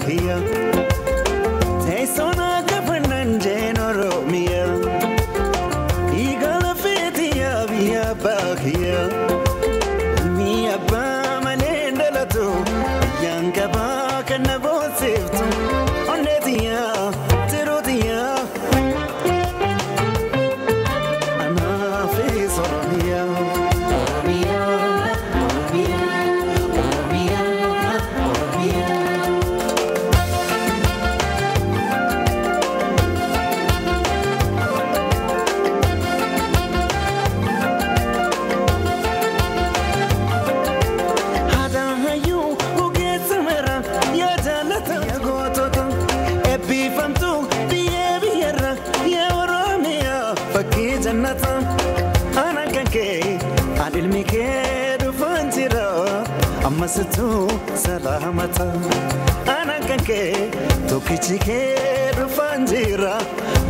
bakia Tesona kapanan jenoro mia Igala fetia via bakia Mia ba manenda lato Yanka ba kana boseftu Onetia terotia Ana fesonia Amasitu salamata Anakanke Tokichike Rufanjira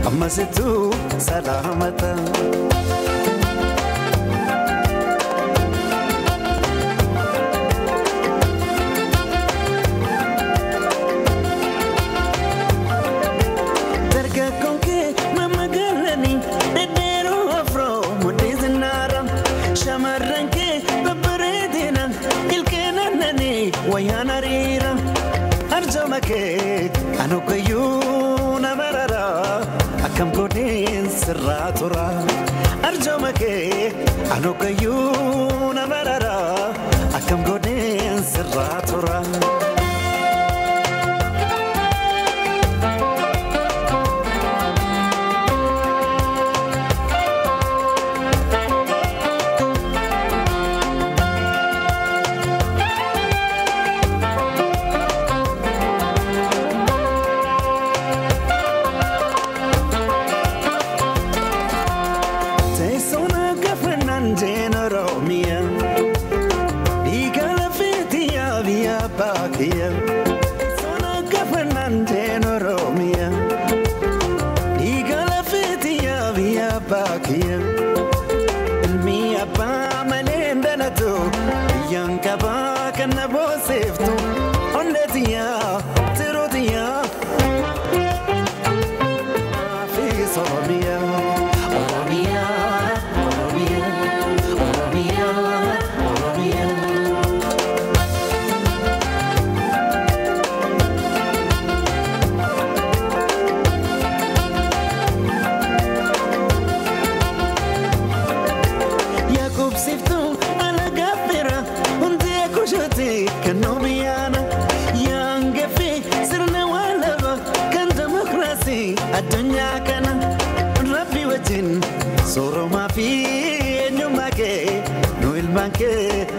Amasitu salamata Terga konke mama galani Dedero afro Mudizinara Shamaranke Babaredina Wayana rira arjamake anukayuna marara akam godin sirratura arjamake anukayuna marara akam godin sirratura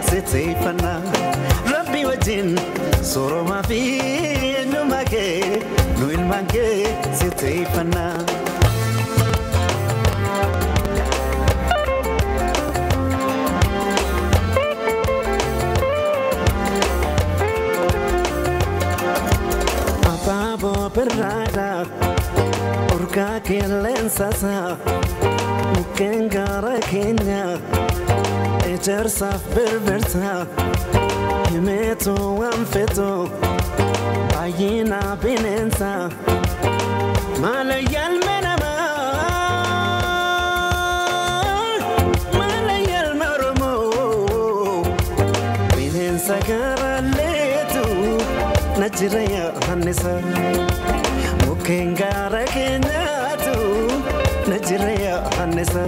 Sitefana Rabbi wajin Soro mafi Numake Nuil manke Sitefana Apabo perrada Urka kelensasa Mukengara kenya Ejersaf berberta Himeto amfeto Ayina binensa Malayal menama Malayal maromo Binensa garaletu Najiraya hanisa Mukengara kenyatu Najiraya hanisa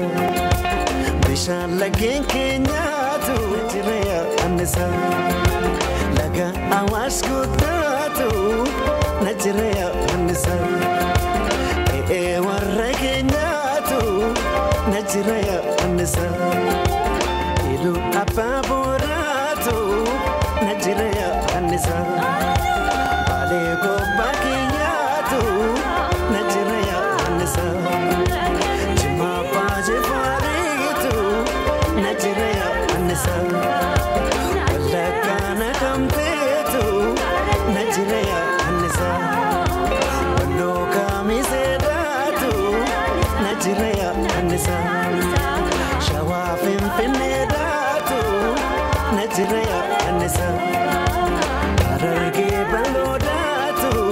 Bishan lagin kenyatu Najiraya hanisa Laga awas kutatu Najiraya hanisa warra kenyatu Najiraya hanisa Ilu apaboratu Najiraya hanisa Bale goba kenyatu Najiraya hanisa Jima paje faritu Najiraya hanisa Wala kana kamtetu Najiraya hanisa Walo kamisedatu Najiraya hanisa Shawafin finedatu Najiraya hanisa Ararge balodatu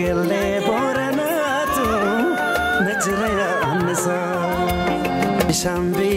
Negele Boranatu Najraya Ansa Shambi